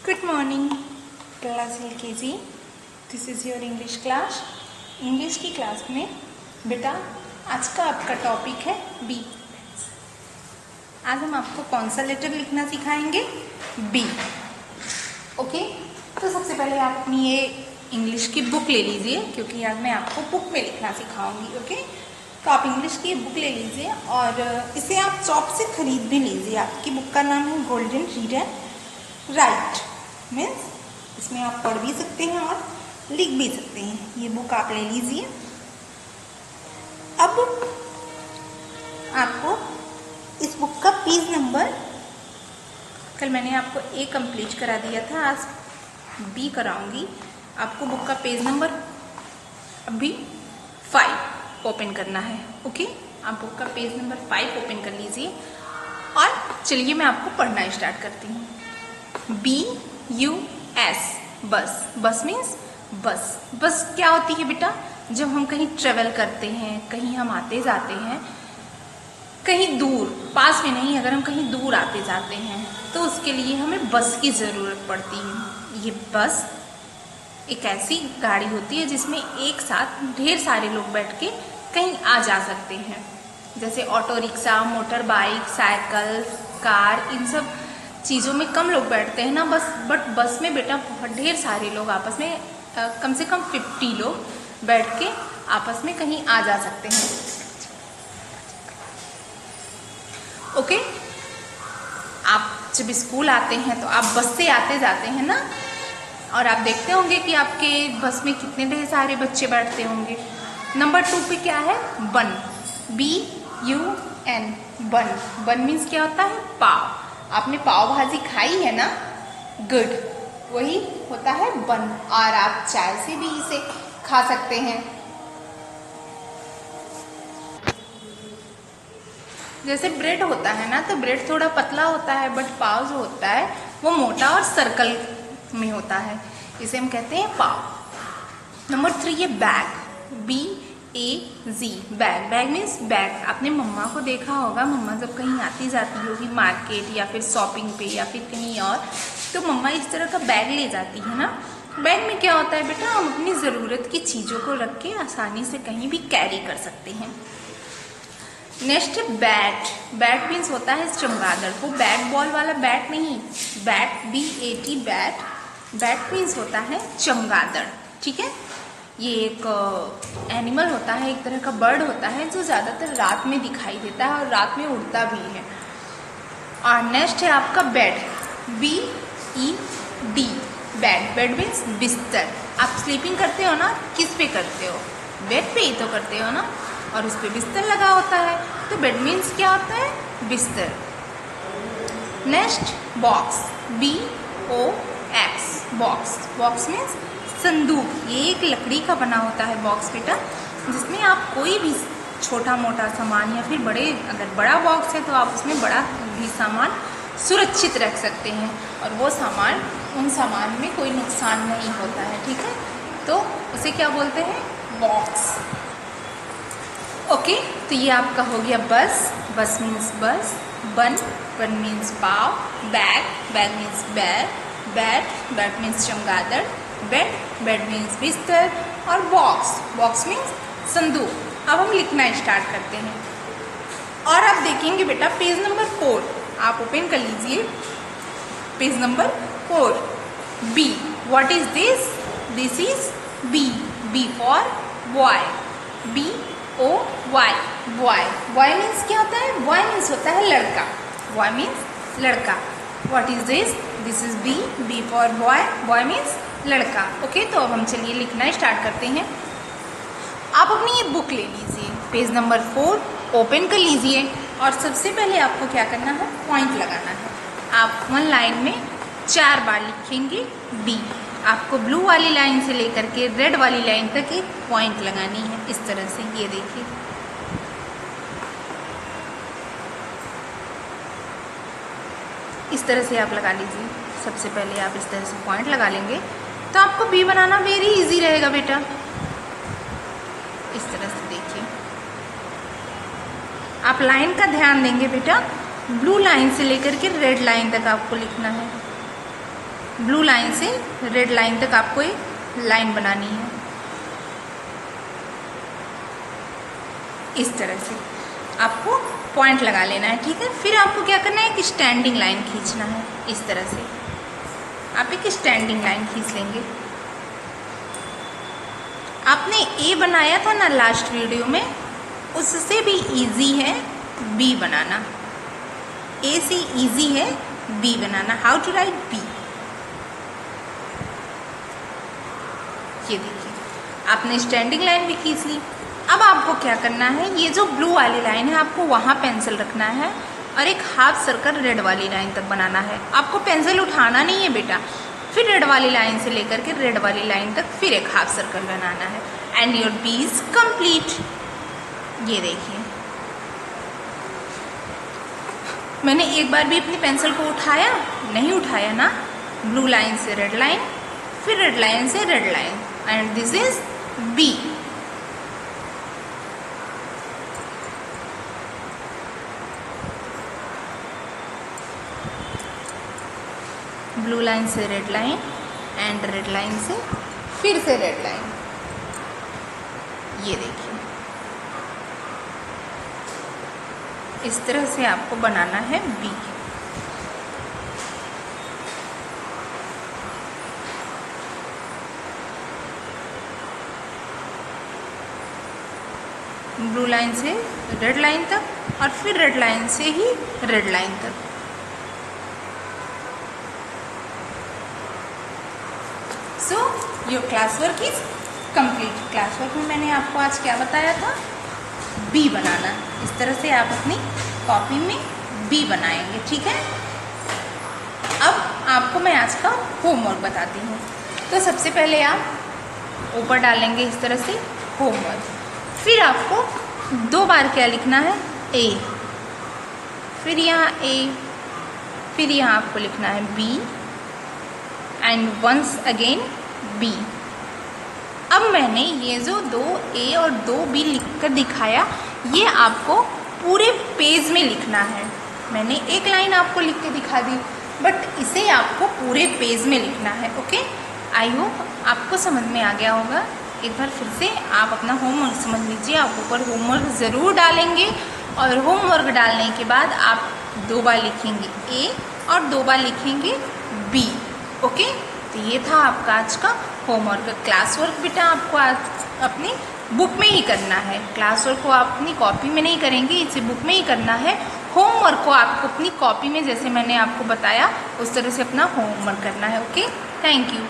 Good morning, class LKG. This is your English class. English की class में बेटा आज का आपका टॉपिक है बी। आज हम आपको कौन सा लेटर लिखना सिखाएंगे? बी। ओके, तो सबसे पहले आप अपनी ये इंग्लिश की बुक ले लीजिए, क्योंकि आज मैं आपको बुक में लिखना सिखाऊंगी। ओके, तो आप इंग्लिश की बुक ले लीजिए और इसे आप शॉप से खरीद भी लीजिए। आपकी बुक का नाम है golden read and right, means इसमें आप पढ़ भी सकते हैं और लिख भी सकते हैं। ये बुक आप ले लीजिए। अब आपको इस बुक का पेज नंबर, कल मैंने आपको ए कंप्लीट करा दिया था, आज बी कराऊंगी। आपको बुक का पेज नंबर अभी 5 ओपन करना है। ओके, आप बुक का पेज नंबर 5 ओपन कर लीजिए और चलिए मैं आपको पढ़ना स्टार्ट करती हूँ। BUS, बस। बस मीन्स बस। बस क्या होती है बेटा? जब हम कहीं ट्रेवल करते हैं, कहीं हम आते जाते हैं, कहीं दूर, पास में नहीं, अगर हम कहीं दूर आते जाते हैं तो उसके लिए हमें बस की ज़रूरत पड़ती है। ये बस एक ऐसी गाड़ी होती है जिसमें एक साथ ढेर सारे लोग बैठ के कहीं आ जा सकते हैं, जैसे auto rickshaw, motor bike, cycle, car, इन सब चीज़ों में कम लोग बैठते हैं ना बस, बट बस में बेटा बहुत ढेर सारे लोग आपस में कम से कम 50 लोग बैठ के आपस में कहीं आ जा सकते हैं। ओके, आप जब स्कूल आते हैं तो आप बस से आते जाते हैं ना, और आप देखते होंगे कि आपके बस में कितने ढेर सारे बच्चे बैठते होंगे। नंबर 2 पे क्या है? बन, BUN, बन। बन मीन्स क्या होता है? पाव। आपने पाव भाजी खाई है ना? गुड, वही होता है बन। और आप चाय से भी इसे खा सकते हैं। जैसे ब्रेड होता है ना, तो ब्रेड थोड़ा पतला होता है, बट पाव जो होता है वो मोटा और सर्कल में होता है, इसे हम कहते हैं पाव। नंबर 3 ये bag, BAG, bag. Bag means bag. आपने मम्मा को देखा होगा, मम्मा जब कहीं आती जाती होगी मार्केट या फिर शॉपिंग पे या फिर कहीं और, तो मम्मा इस तरह का बैग ले जाती है ना। बैग में क्या होता है बेटा? हम अपनी ज़रूरत की चीज़ों को रख के आसानी से कहीं भी कैरी कर सकते हैं। Next bat. बैट मीन्स होता है चमगादड़। वो बैट बॉल वाला बैट नहीं, bat, BAT, bat. Bat means होता है चमगादड़। ठीक है, ये एक एनिमल होता है, एक तरह का बर्ड होता है जो ज़्यादातर रात में दिखाई देता है और रात में उड़ता भी है। और नेक्स्ट है आपका bed, BED, bed. Bed means बिस्तर। आप स्लीपिंग करते हो ना, किस पे करते हो? बेड पे ही तो करते हो ना, और उस पर बिस्तर लगा होता है, तो बेड मीन्स क्या होता है? बिस्तर। Next box, BOX, box. Box means संदूक। ये एक लकड़ी का बना होता है बॉक्स बेटा, जिसमें आप कोई भी छोटा मोटा सामान या फिर बड़े, अगर बड़ा बॉक्स है तो आप उसमें बड़ा भी सामान सुरक्षित रख सकते हैं, और वो सामान, उन सामान में कोई नुकसान नहीं होता है। ठीक है, तो उसे क्या बोलते हैं? बॉक्स। ओके, तो ये आपका हो गया बस। बस means bus. Bun, bun means pav. Bag, bag means bag. Bat, bat means चमगादड़। बेड, बेड मीन्स बिस्तर। और बॉक्स, बॉक्स मीन्स संदूक। अब हम लिखना स्टार्ट करते हैं और आप देखेंगे बेटा पेज नंबर 4 आप ओपन कर लीजिए। Page number 4, B. What is this? This is B. B for boy, BOY, boy. Boy means क्या होता है? बॉय मीन्स होता है लड़का। बॉय मीन्स लड़का। What is this? This is B. B for boy, boy means लड़का। Okay, तो अब हम चलिए लिखना स्टार्ट करते हैं। आप अपनी ये बुक ले लीजिए, पेज नंबर 4 ओपन कर लीजिए और सबसे पहले आपको क्या करना है? पॉइंट लगाना है। आप 1 लाइन में 4 बार लिखेंगे बी। आपको ब्लू वाली लाइन से लेकर के रेड वाली लाइन तक एक पॉइंट लगानी है, इस तरह से। ये देखिए, इस तरह से आप लगा लीजिए। सबसे पहले आप इस तरह से पॉइंट लगा लेंगे तो आपको बी बनाना वेरी इजी रहेगा बेटा। इस तरह से देखिए, आप लाइन का ध्यान देंगे बेटा। ब्लू लाइन से लेकर के रेड लाइन तक आपको लिखना है। ब्लू लाइन से रेड लाइन तक आपको एक लाइन बनानी है, इस तरह से आपको पॉइंट लगा लेना है, ठीक है। फिर आपको क्या करना है, एक स्टैंडिंग लाइन खींचना है, इस तरह से आप एक स्टैंडिंग लाइन खींच लेंगे। आपने ए बनाया था ना लास्ट वीडियो में, उससे भी इजी है बी बनाना। ए से इजी है बी बनाना। हाउ टू राइट बी, ये देखिए आपने स्टैंडिंग लाइन भी खींच ली। अब आपको क्या करना है, ये जो ब्लू वाली लाइन है आपको वहाँ पेंसिल रखना है और एक हाफ सर्कल रेड वाली लाइन तक बनाना है। आपको पेंसिल उठाना नहीं है बेटा, फिर रेड वाली लाइन से लेकर के रेड वाली लाइन तक फिर एक हाफ सर्कल बनाना है and your B is complete. ये देखिए मैंने एक बार भी अपनी पेंसिल को उठाया नहीं, उठाया ना। ब्लू लाइन से रेड लाइन, फिर रेड लाइन से red line and this is B. Blue line से red line and red line से फिर से रेड लाइन। ये देखिए इस तरह से आपको बनाना है बी। ब्लू लाइन से रेड लाइन तक और फिर रेड लाइन से ही रेड लाइन तक। So your class work is complete. Class work में मैंने आपको आज क्या बताया था, बी बनाना। इस तरह से आप अपनी कॉपी में बी बनाएंगे, ठीक है। अब आपको मैं आज का होमवर्क बताती हूँ। तो सबसे पहले आप ऊपर डालेंगे इस तरह से होमवर्क, फिर आपको 2 बार क्या लिखना है, ए, फिर यहाँ ए, फिर यहाँ आपको लिखना है B and once again B. अब मैंने ये जो 2 ए और 2 बी लिख कर दिखाया, ये आपको पूरे पेज में लिखना है। मैंने एक लाइन आपको लिख के दिखा दी, बट इसे आपको पूरे पेज में लिखना है, ओके। आई होप आपको समझ में आ गया होगा। एक बार फिर से आप अपना होमवर्क समझ लीजिए। आप ऊपर होमवर्क ज़रूर डालेंगे और होमवर्क डालने के बाद आप 2 बार लिखेंगे ए और 2 बार लिखेंगे बी, ओके। तो ये था आपका आज का होमवर्क। क्लास वर्क बेटा आपको आज अपनी बुक में ही करना है। क्लास वर्क को आप अपनी कॉपी में नहीं करेंगे, इसे बुक में ही करना है। होमवर्क को आपको अपनी कॉपी में, जैसे मैंने आपको बताया उस तरह से अपना होमवर्क करना है, ओके। Thank you.